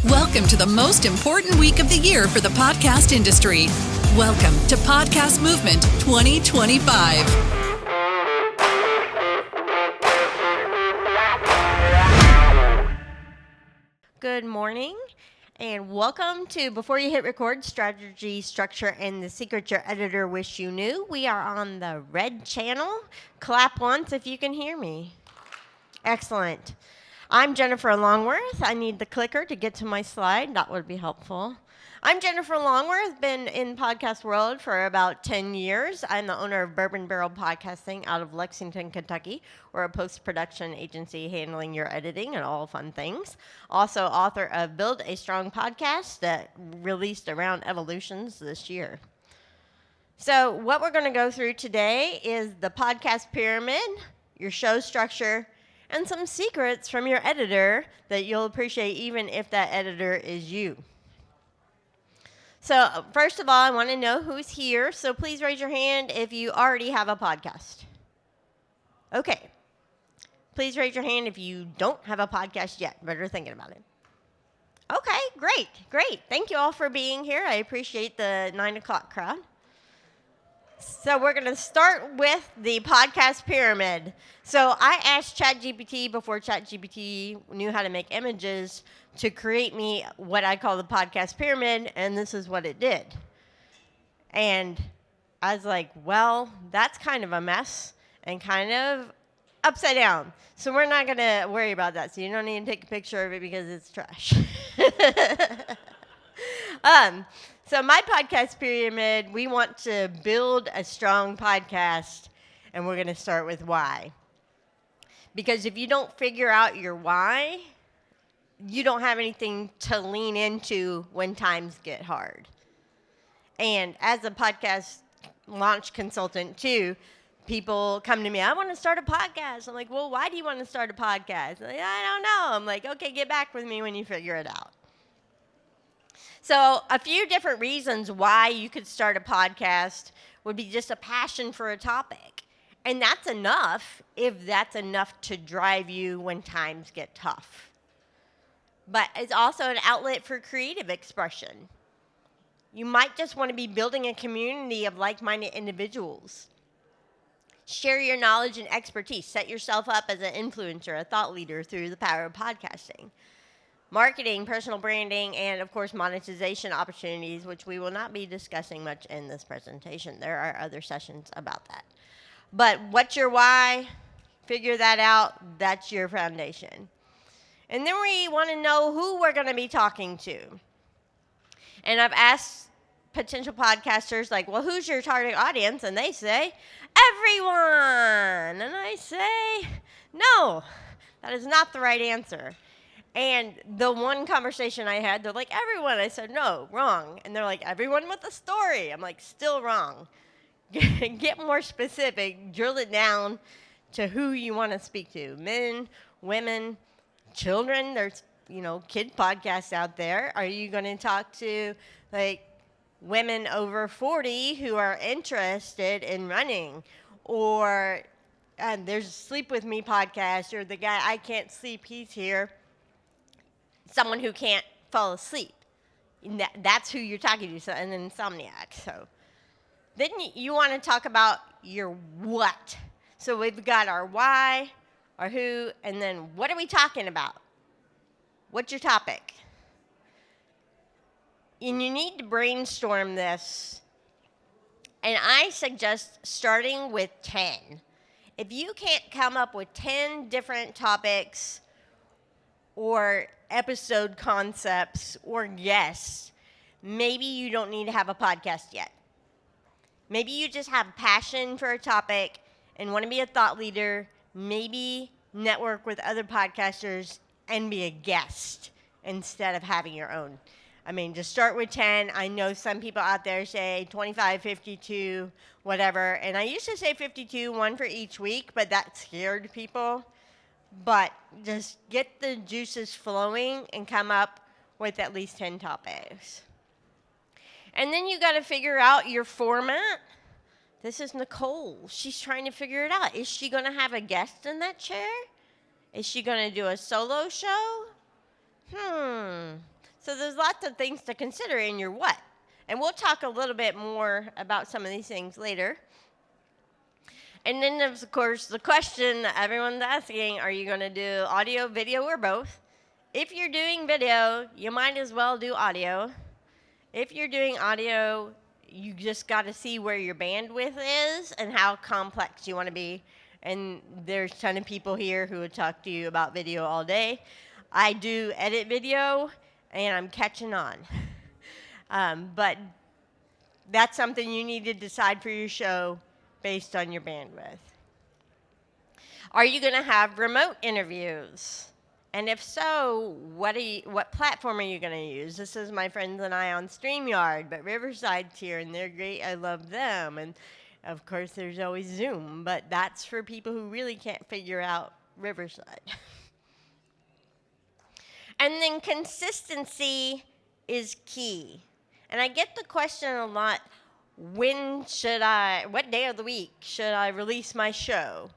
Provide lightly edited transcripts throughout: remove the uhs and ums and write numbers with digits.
Welcome to the most important week of the year for the podcast industry. Welcome to Podcast Movement 2025. Good morning and welcome to Before You Hit Record, Strategy, Structure, and the Secret Your Editor Wish You Knew. We are on the red channel. Clap once if you can hear me. Excellent. I'm Jennifer Longworth. I need the clicker to get to my slide. That would be helpful. I'm Jennifer Longworth, been in podcast world for about 10 years. I'm the owner of Bourbon Podcasting out of Lexington, Kentucky. We're a post-production agency handling your editing and all fun things. Also author of Build a Strong Podcast that released around Evolutions this year. So what we're going to go through today is the podcast pyramid, your show structure, and some secrets from your editor that you'll appreciate even if that editor is you. So first of all, I want to know who's here. So please raise your hand if you already have a podcast. Okay. Please raise your hand if you don't have a podcast yet, but are thinking about it. Okay, great. Thank you all for being here. I appreciate the 9 o'clock crowd. So we're going to start with the podcast pyramid. So I asked ChatGPT before ChatGPT knew how to make images to create me what I call the podcast pyramid, and this is what it did. And I was like, well, that's kind of a mess and kind of upside down. So we're not going to worry about that. So you don't need to take a picture of it because it's trash. So my podcast pyramid, we want to build a strong podcast, and we're going to start with why. Because if you don't figure out your why, you don't have anything to lean into when times get hard. And as a podcast launch consultant too, people come to me, I want to start a podcast. I'm like, well, why do you want to start a podcast? Like, I don't know. I'm like, okay, get back with me when you figure it out. So a few different reasons why you could start a podcast would be just a passion for a topic. And that's enough if that's enough to drive you when times get tough. But it's also an outlet for creative expression. You might just want to be building a community of like-minded individuals. Share your knowledge and expertise. Set yourself up as an influencer, a thought leader through the power of podcasting. Marketing, personal branding, and, of course, monetization opportunities, which we will not be discussing much in this presentation. There are other sessions about that. But what's your why? Figure that out. That's your foundation. And then we want to know who we're going to be talking to. And I've asked potential podcasters, like, well, who's your target audience? And they say, everyone. And I say, no, that is not the right answer. And the one conversation I had, they're like, everyone. I said, no, wrong. And they're like, everyone with a story. I'm like, still wrong. Get more specific. Drill it down to who you want to speak to. Men, women, children. There's, kid podcasts out there. Are you going to talk to, women over 40 who are interested in running? Or there's a Sleep With Me podcast, or the guy, I Can't Sleep, he's here. Someone who can't fall asleep. That's who you're talking to, so an insomniac. So then you want to talk about your what. So we've got our why, our who, and then what are we talking about? What's your topic? And you need to brainstorm this. And I suggest starting with 10. If you can't come up with 10 different topics or episode concepts or guests, maybe you don't need to have a podcast yet. Maybe you just have passion for a topic and want to be a thought leader, maybe network with other podcasters and be a guest instead of having your own. I mean, just start with 10. I know some people out there say 25, 52, whatever. And I used to say 52, one for each week, but that scared people. But just get the juices flowing and come up with at least 10 topics. And then you got to figure out your format. This is Nicole. She's trying to figure it out. Is she going to have a guest in that chair? Is she going to do a solo show? lots of things to consider in your what. And we'll talk a little bit more about some of these things later. And then there's, of course, the question that everyone's asking, are you going to do audio, video, or both? If you're doing video, you might as well do audio. If you're doing audio, you just got to see where your bandwidth is and how complex you want to be. And there's a ton of people here who would talk to you about video all day. I do edit video, and I'm catching on. But that's something you need to decide for your show based on your bandwidth. Are you going to have remote interviews? And if so, what platform are you going to use? This is my friends and I on StreamYard, but Riverside's here, and they're great. I love them. And, of course, there's always Zoom, but that's for people who really can't figure out Riverside. And then consistency is key. And I get the question a lot, what day of the week should I release my show?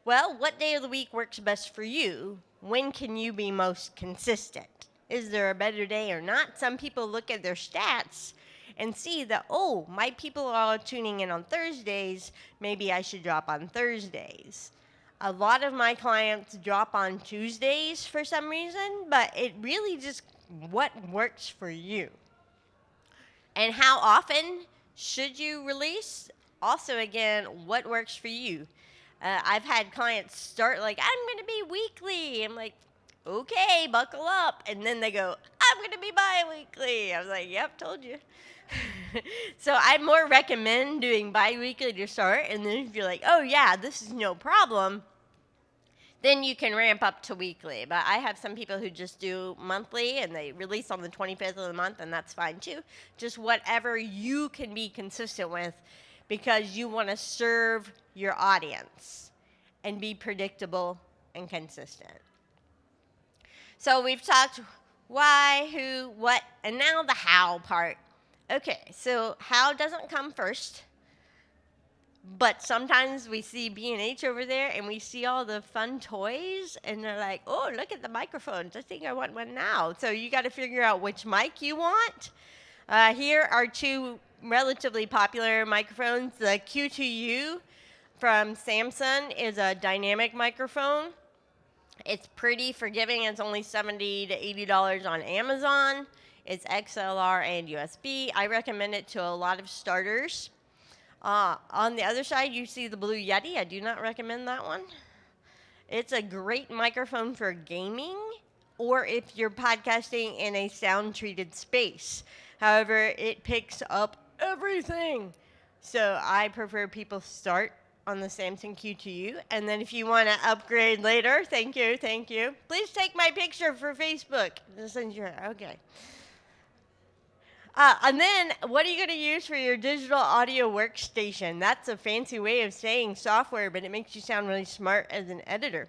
Well, what day of the week works best for you? When can you be most consistent? Is there a better day or not? Some people look at their stats and see that, oh, my people are tuning in on Thursdays, maybe I should drop on Thursdays. A lot of my clients drop on Tuesdays for some reason, but it really just what works for you. And how often should you release? Also, again, what works for you? I've had clients start like, I'm going to be weekly. I'm like, okay, buckle up. And then they go, I'm going to be bi-weekly. I was like, yep, told you. So I more recommend doing bi-weekly to start. And then if you're like, oh, yeah, this is no problem, then you can ramp up to weekly. But I have some people who just do monthly, and they release on the 25th of the month, and that's fine too. Just whatever you can be consistent with, because you want to serve your audience and be predictable and consistent. So we've talked why, who, what, and now the how part. Okay, so how doesn't come first, but sometimes we see B&H over there and we see all the fun toys and they're like, oh, look at the microphones. I think I want one now. So you got to figure out which mic you want. Here are two relatively popular microphones. The Q2U from Samsung is a dynamic microphone. It's pretty forgiving. It's only $70 to $80 on Amazon. It's XLR and USB. I recommend it to a lot of starters. On the other side, you see the Blue Yeti. I do not recommend that one. It's a great microphone for gaming or if you're podcasting in a sound-treated space. However, it picks up everything. So I prefer people start on the Samsung Q2U. And then if you want to upgrade later, thank you. Please take my picture for Facebook. Okay. And then, what are you going to use for your digital audio workstation? That's a fancy way of saying software, but it makes you sound really smart as an editor.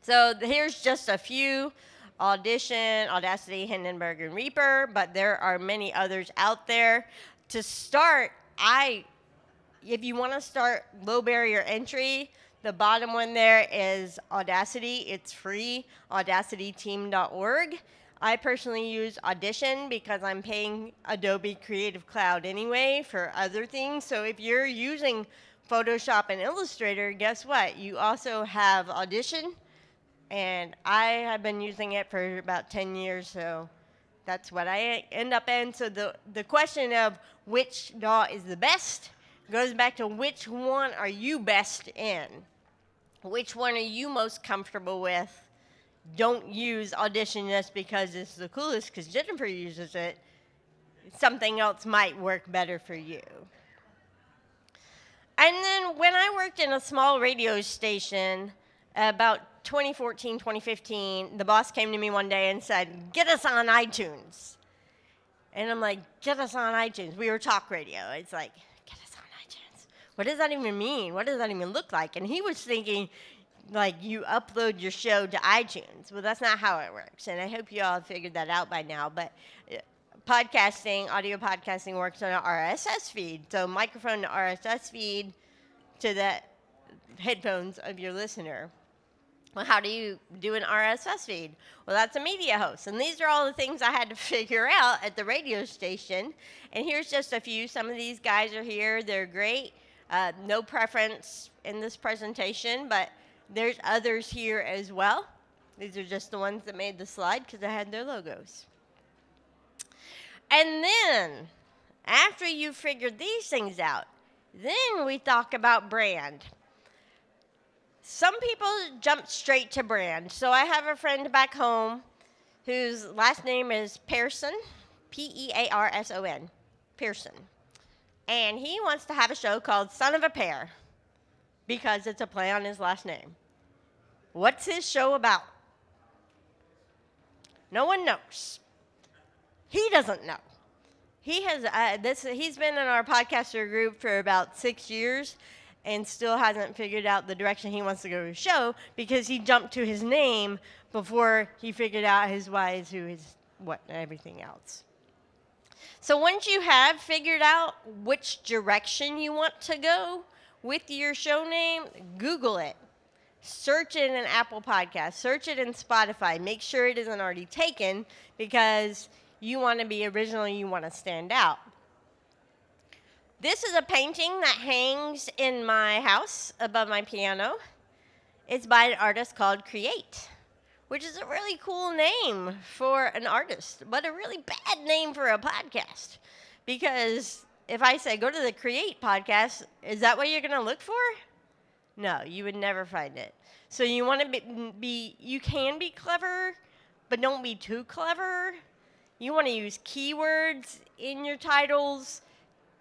So here's just a few: Audition, Audacity, Hindenburg, and Reaper, but there are many others out there. To start, if you want to start low barrier entry, the bottom one there is Audacity. It's free, audacityteam.org. I personally use Audition because I'm paying Adobe Creative Cloud anyway for other things. So if you're using Photoshop and Illustrator, guess what? You also have Audition, and I have been using it for about 10 years, so that's what I end up in. So the question of which DAW is the best goes back to which one are you best in? Which one are you most comfortable with? Don't use Audition just because it's the coolest, because Jennifer uses it. Something else might work better for you. And then when I worked in a small radio station, about 2014, 2015, the boss came to me one day and said, get us on iTunes. And I'm like, get us on iTunes. We were talk radio. It's like, get us on iTunes. What does that even mean? What does that even look like? And he was thinking, like, you upload your show to iTunes. Well, that's not how it works. And I hope you all have figured that out by now. But podcasting, audio podcasting works on an RSS feed. So microphone to RSS feed to the headphones of your listener. Well, how do you do an RSS feed? Well, that's a media host. And these are all the things I had to figure out at the radio station. And here's just a few. Some of these guys are here. They're great. No preference in this presentation, but there's others here as well. These are just the ones that made the slide because I had their logos. And then, after you figured these things out, then we talk about brand. Some people jump straight to brand. So I have a friend back home whose last name is Pearson, Pearson, Pearson. And he wants to have a show called Son of a Pear because it's a play on his last name. What's his show about? No one knows. He doesn't know. He's been in our podcaster group for about 6 years and still hasn't figured out the direction he wants to go to his show because he jumped to his name before he figured out his why, his who, his what, and everything else. So once you have figured out which direction you want to go with your show name, Google it. Search it in Apple Podcasts. Search it in Spotify. Make sure it isn't already taken because you want to be original. You want to stand out. This is a painting that hangs in my house above my piano. It's by an artist called Create, which is a really cool name for an artist, but a really bad name for a podcast. Because if I say, go to the Create podcast, is that what you're going to look for? No, you would never find it. So you want to you can be clever, but don't be too clever. You want to use keywords in your titles.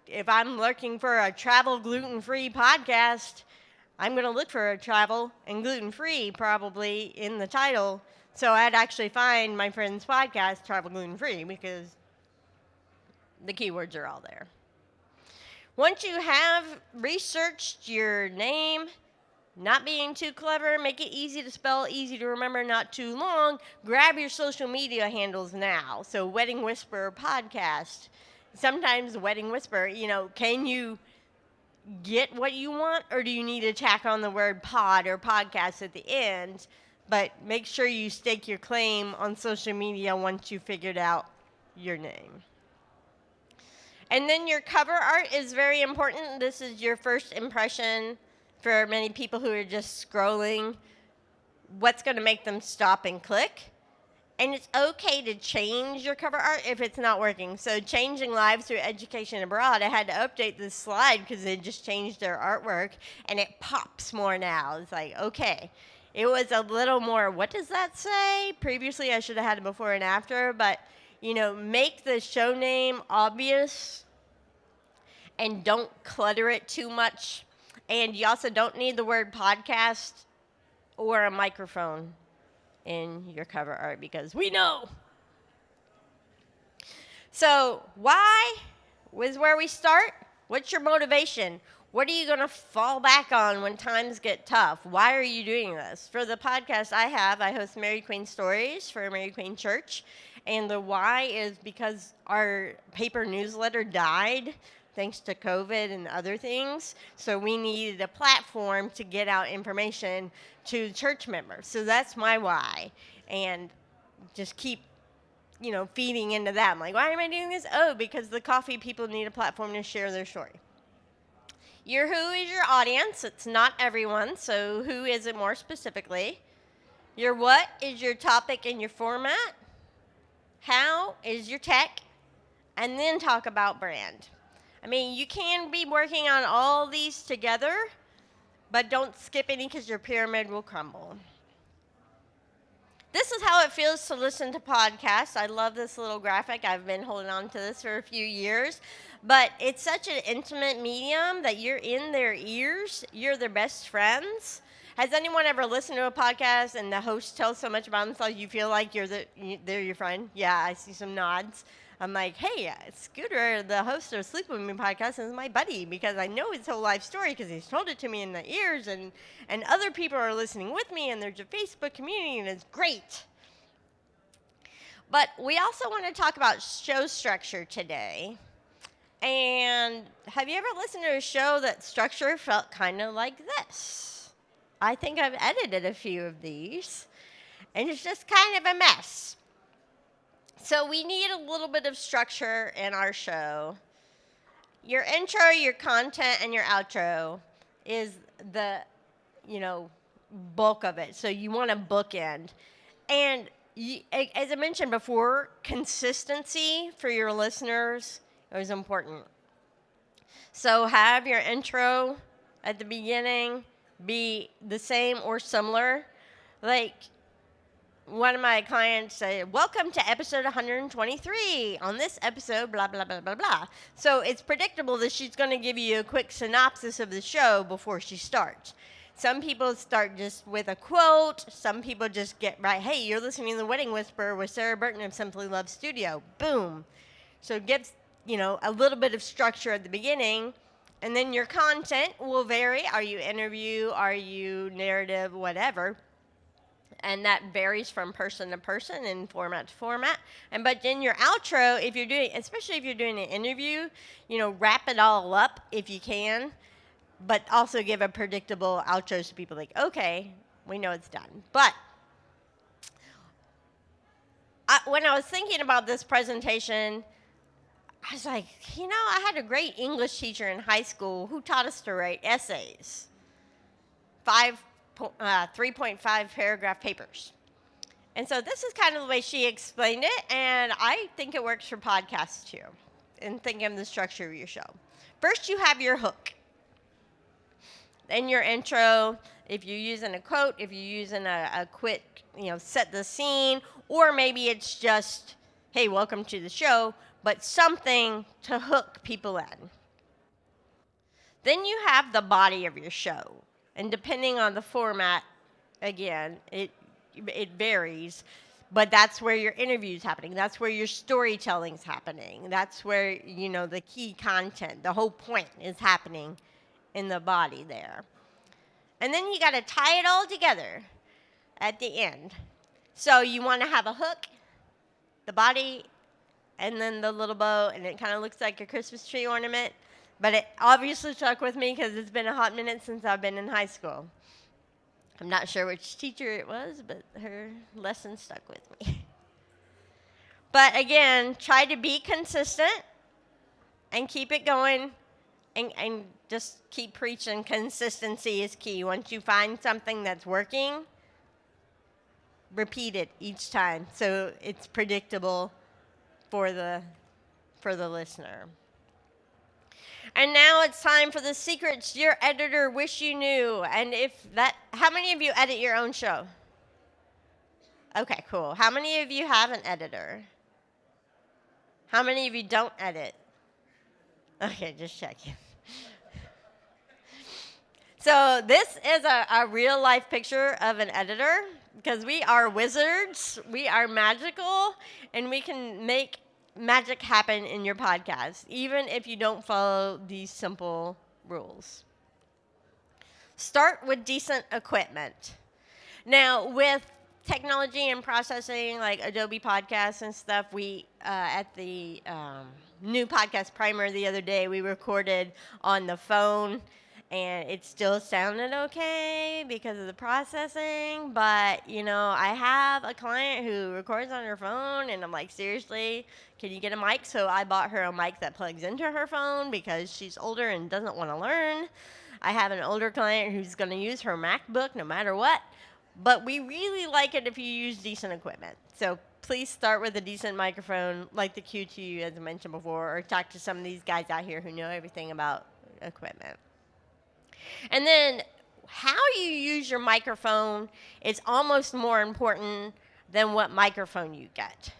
If I'm looking for a travel gluten-free podcast, I'm going to look for a travel and gluten-free probably in the title. So I'd actually find my friend's podcast, Travel Gluten-Free, because the keywords are all there. Once you have researched your name, not being too clever, make it easy to spell, easy to remember, not too long, grab your social media handles now. So Wedding Whisperer Podcast. Sometimes Wedding Whisperer, can you get what you want, or do you need to tack on the word pod or podcast at the end? But make sure you stake your claim on social media once you figured out your name. And then your cover art is very important. This is your first impression for many people who are just scrolling. What's going to make them stop and click? And it's okay to change your cover art if it's not working. So Changing Lives Through Education Abroad, I had to update this slide because they just changed their artwork, and it pops more now. It's like, okay. It was a little more, what does that say? Previously, I should have had it before and after, but, make the show name obvious and don't clutter it too much. And you also don't need the word podcast or a microphone in your cover art because we know. So why was where we start. What's your motivation? What are you going to fall back on when times get tough? Why are you doing this? For the podcast I host Mary Queen Stories for Mary Queen Church. And the why is because our paper newsletter died thanks to COVID and other things. So we needed a platform to get out information to church members. So that's my why. And just keep, feeding into that. I'm like, why am I doing this? Oh, because the coffee people need a platform to share their story. Your who is your audience. It's not everyone, so who is it more specifically? Your what is your topic and your format. How is your tech. And then talk about brand. I mean, you can be working on all these together, but don't skip any because your pyramid will crumble. This is how it feels to listen to podcasts. I love this little graphic. I've been holding on to this for a few years. But it's such an intimate medium that you're in their ears. You're their best friends. Has anyone ever listened to a podcast and the host tells so much about themselves you feel like they're your friend? Yeah, I see some nods. I'm like, hey, Scooter, the host of Sleep With Me podcast, is my buddy because I know his whole life story because he's told it to me in the ears, and other people are listening with me, and there's a Facebook community, and it's great. But we also want to talk about show structure today. And have you ever listened to a show that structure felt kind of like this? I think I've edited a few of these, and it's just kind of a mess. So we need a little bit of structure in our show. Your intro, your content, and your outro is the, bulk of it. So you want to bookend. And as I mentioned before, consistency for your listeners is important. So have your intro at the beginning be the same or similar. Like one of my clients said, welcome to episode 123. On this episode, blah, blah, blah, blah, blah. So it's predictable that she's going to give you a quick synopsis of the show before she starts. Some people start just with a quote. Some people just get right, hey, you're listening to The Wedding Whisperer with Sarah Burton of Simply Love Studio. Boom. So it gives, a little bit of structure at the beginning. And then your content will vary. Are you interview? Are you narrative? Whatever. And that varies from person to person and format to format. But then your outro, especially if you're doing an interview, wrap it all up if you can. But also give a predictable outro so people like, okay, we know it's done. But when I was thinking about this presentation, I was like, I had a great English teacher in high school who taught us to write essays, 3.5 paragraph papers. And so this is kind of the way she explained it, and I think it works for podcasts too, and thinking of the structure of your show. First, you have your hook. Then your intro, if you're using a quote, if you're using a quick, set the scene, or maybe it's just, hey, welcome to the show, but something to hook people in. Then you have the body of your show. And depending on the format, again, it varies, but that's where your interview's happening. That's where your storytelling's happening. That's where, the key content, the whole point is happening in the body there. And then you got to tie it all together at the end. So you want to have a hook, the body, and then the little bow, and it kind of looks like a Christmas tree ornament. But it obviously stuck with me because it's been a hot minute since I've been in high school. I'm not sure which teacher it was, but her lesson stuck with me. But again, try to be consistent and keep it going and just keep preaching. Consistency is key. Once you find something that's working, repeat it each time so it's predictable for the listener. And now it's time for the secrets your editor wish you knew. And how many of you edit your own show? Okay, cool. How many of you have an editor? How many of you don't edit? Okay, just checking. So this is a real life picture of an editor because we are wizards, we are magical, and we can make magic happen in your podcast, even if you don't follow these simple rules. Start with decent equipment. Now, with technology and processing like Adobe Podcasts and stuff, we at the new podcast primer the other day, we recorded on the phone, and it still sounded okay because of the processing. But, I have a client who records on her phone, and I'm like, seriously, can you get a mic? So I bought her a mic that plugs into her phone because she's older and doesn't want to learn. I have an older client who's going to use her MacBook no matter what. But we really like it if you use decent equipment. So please start with a decent microphone like the Q2, as I mentioned before, or talk to some of these guys out here who know everything about equipment. And then how you use your microphone is almost more important than what microphone you get.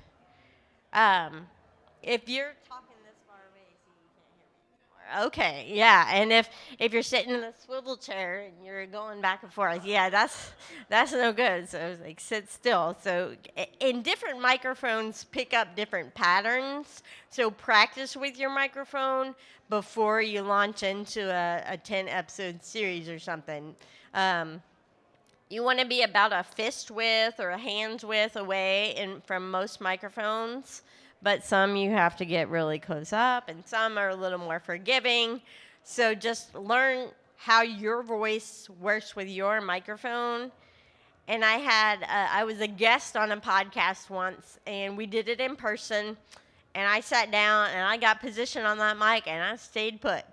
If you're talking this far away, so you can't hear me anymore. Okay, yeah, and if you're sitting in a swivel chair and you're going back and forth, yeah, that's no good. So it's like sit still. So in different microphones pick up different patterns. So practice with your microphone before you launch into a 10-episode series or something. You want to be about a fist width or a hand's width away from most microphones, but some you have to get really close up, and some are a little more forgiving. So just learn how your voice works with your microphone. And I was a guest on a podcast once, and we did it in person. And I sat down, and I got positioned on that mic, and I stayed put.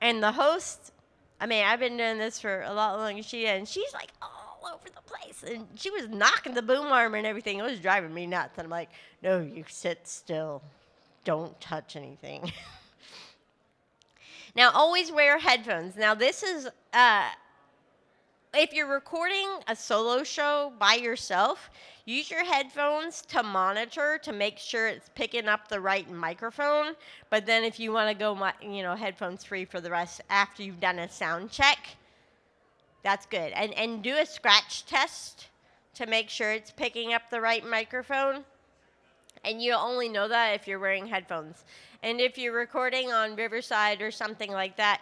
And the host, I mean, I've been doing this for a lot longer than she did, and she's like all over the place. And she was knocking the boom arm and everything. It was driving me nuts. And I'm like, no, you sit still. Don't touch anything. Now, always wear headphones. Now, this is, if you're recording a solo show by yourself, use your headphones to monitor to make sure it's picking up the right microphone. But then if you want to go, headphones free for the rest after you've done a sound check, that's good. And do a scratch test to make sure it's picking up the right microphone. And you'll only know that if you're wearing headphones. And if you're recording on Riverside or something like that,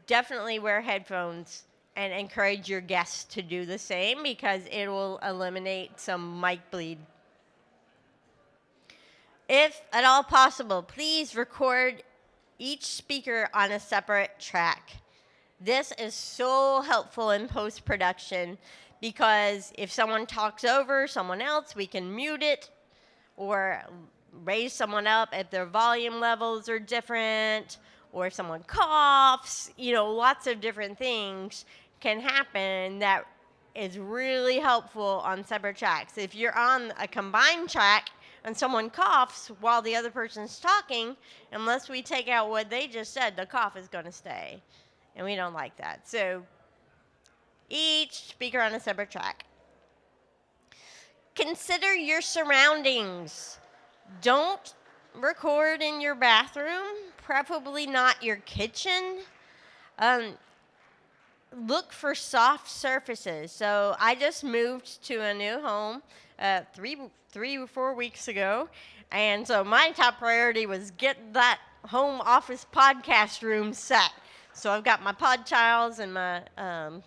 definitely wear headphones. And encourage your guests to do the same because it will eliminate some mic bleed. If at all possible, please record each speaker on a separate track. This is so helpful in post-production because if someone talks over someone else, we can mute it or raise someone up if their volume levels are different, or if someone coughs, lots of different things can happen that is really helpful on separate tracks. If you're on a combined track and someone coughs while the other person's talking, unless we take out what they just said, the cough is going to stay. And we don't like that. So each speaker on a separate track. Consider your surroundings. Don't record in your bathroom, preferably not your kitchen. Look for soft surfaces. So I just moved to a new home 3 or 4 weeks ago, and so my top priority was get that home office podcast room set. So I've got my pod tiles and my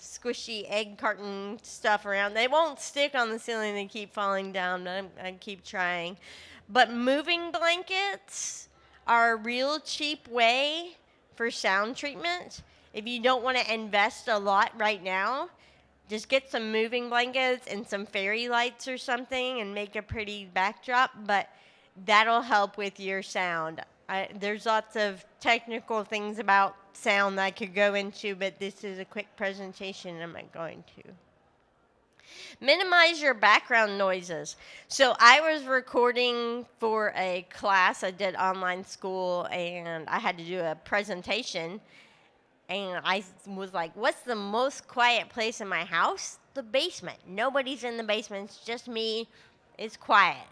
squishy egg carton stuff around. They won't stick on the ceiling; they keep falling down. But I keep trying. But moving blankets are a real cheap way for sound treatment. If you don't want to invest a lot right now, just get some moving blankets and some fairy lights or something and make a pretty backdrop, but that'll help with your sound. There's lots of technical things about sound that I could go into, but this is a quick presentation, and I'm not going to. Minimize your background noises. So I was recording for a class. I did online school, and I had to do a presentation. And I was like, what's the most quiet place in my house? The basement. Nobody's in the basement. It's just me. It's quiet.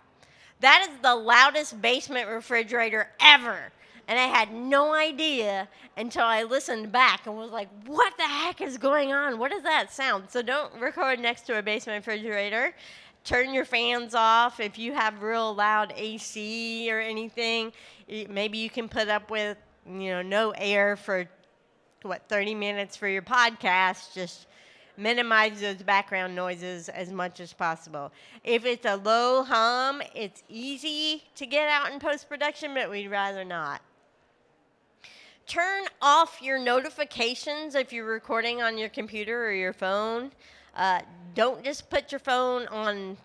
That is the loudest basement refrigerator ever. And I had no idea until I listened back and was like, what the heck is going on? What is that sound? So don't record next to a basement refrigerator. Turn your fans off. If you have real loud AC or anything, maybe you can put up with, no air for 30 minutes for your podcast. Just minimize those background noises as much as possible. If it's a low hum, it's easy to get out in post-production, but we'd rather not. Turn off your notifications if you're recording on your computer or your phone. Don't just put your phone on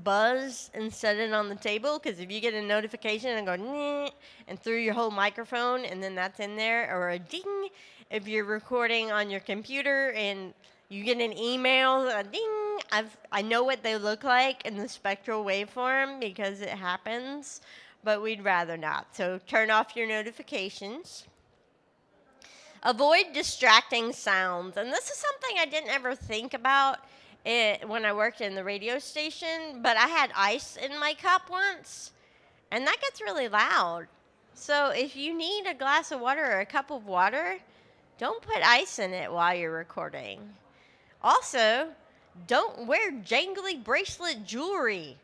buzz and set it on the table, because if you get a notification and go "Nyeh," and through your whole microphone and then that's in there, or a ding if you're recording on your computer and you get an email, a ding, I know what they look like in the spectral waveform because it happens, but we'd rather not. So turn off your notifications. Avoid distracting sounds, and this is something I didn't ever think about when I worked in the radio station, but I had ice in my cup once, and that gets really loud. So if you need a glass of water or a cup of water, don't put ice in it while you're recording. Also, don't wear jangly bracelet jewelry.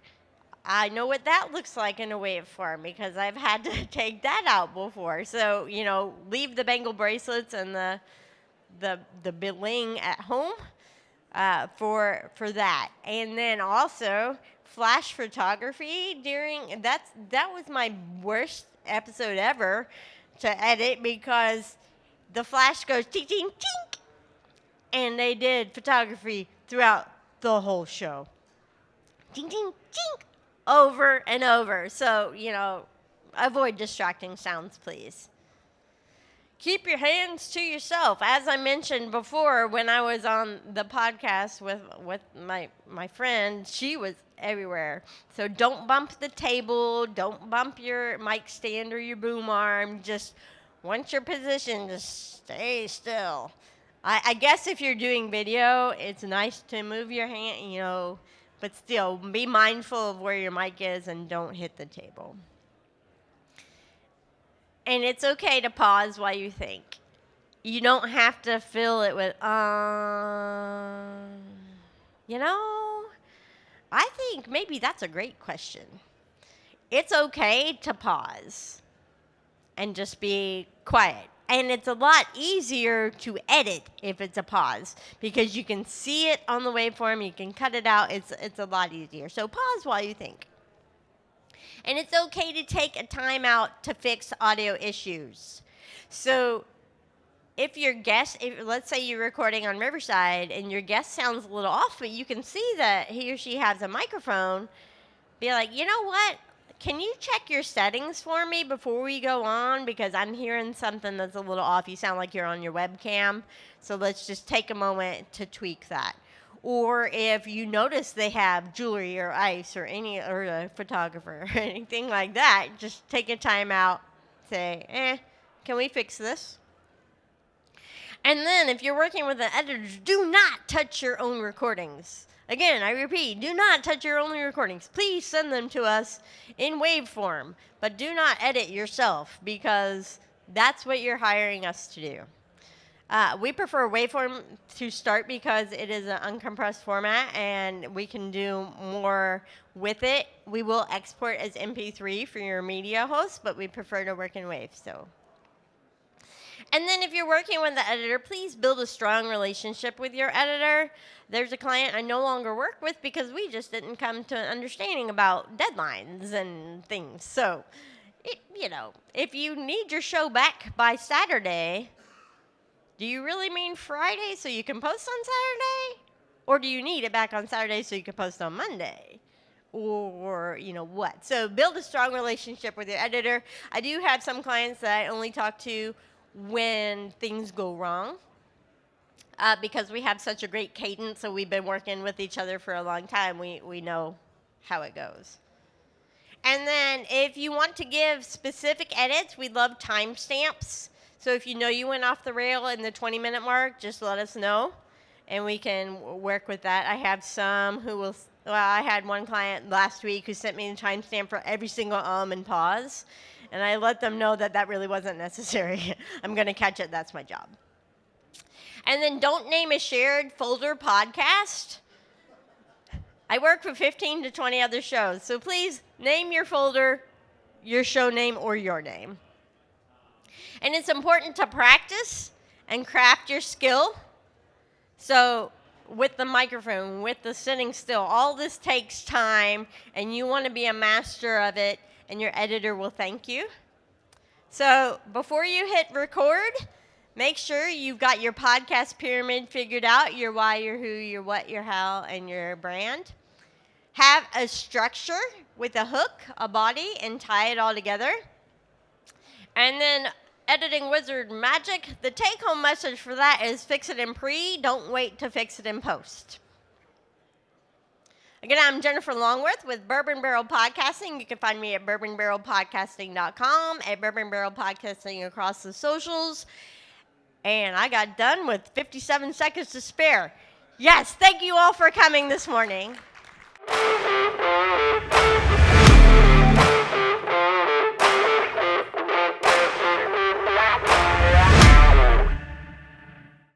I know what that looks like in a waveform because I've had to take that out before. So, leave the bangle bracelets and the bling at home. For that. And then also flash photography that was my worst episode ever to edit because the flash goes tink tink tink And they did photography throughout the whole show. Ding, ding, ding, over and over. So, avoid distracting sounds, please. Keep your hands to yourself. As I mentioned before, when I was on the podcast with my friend, she was everywhere. So don't bump the table. Don't bump your mic stand or your boom arm. Just once you're positioned, just stay still. I guess if you're doing video, it's nice to move your hand, but still be mindful of where your mic is and don't hit the table. And it's okay to pause while you think. You don't have to fill it with, I think maybe that's a great question. It's okay to pause and just be quiet. And it's a lot easier to edit if it's a pause because you can see it on the waveform, you can cut it out, it's a lot easier. So pause while you think. And it's okay to take a time out to fix audio issues. So if your guest, let's say you're recording on Riverside and your guest sounds a little off, but you can see that he or she has a microphone, be like, you know what? Can you check your settings for me before we go on? Because I'm hearing something that's a little off. You sound like you're on your webcam. So let's just take a moment to tweak that. Or if you notice they have jewelry or ice or a photographer or anything like that, just take a time out, say, can we fix this? And then if you're working with an editor, do not touch your own recordings. Again, I repeat, do not touch your own recordings. Please send them to us in waveform, but do not edit yourself because that's what you're hiring us to do. We prefer waveform to start because it is an uncompressed format and we can do more with it. We will export as MP3 for your media host, but we prefer to work in wave. And then if you're working with the editor, please build a strong relationship with your editor. There's a client I no longer work with because we just didn't come to an understanding about deadlines and things. So, if you need your show back by Saturday, do you really mean Friday so you can post on Saturday? Or do you need it back on Saturday so you can post on Monday? Or, what? So build a strong relationship with your editor. I do have some clients that I only talk to when things go wrong because we have such a great cadence, so we've been working with each other for a long time. We know how it goes. And then if you want to give specific edits, we love timestamps. So if you know you went off the rail in the 20-minute mark, just let us know, and we can work with that. I have some who will, I had one client last week who sent me a timestamp for every single and pause, and I let them know that really wasn't necessary. I'm going to catch it. That's my job. And then don't name a shared folder podcast. I work for 15 to 20 other shows, so please name your folder, your show name, or your name. And it's important to practice and craft your skill. So with the microphone, with the sitting still, all this takes time, and you want to be a master of it, and your editor will thank you. So before you hit record, make sure you've got your podcast pyramid figured out, your why, your who, your what, your how, and your brand. Have a structure with a hook, a body, and tie it all together. And then editing wizard magic, the take-home message for that is fix it in pre, don't wait to fix it in post. Again, I'm Jennifer Longworth with Bourbon Barrel Podcasting. You can find me at bourbonbarrelpodcasting.com, at Bourbon Barrel Podcasting across the socials. And I got done with 57 seconds to spare. Yes, thank you all for coming this morning.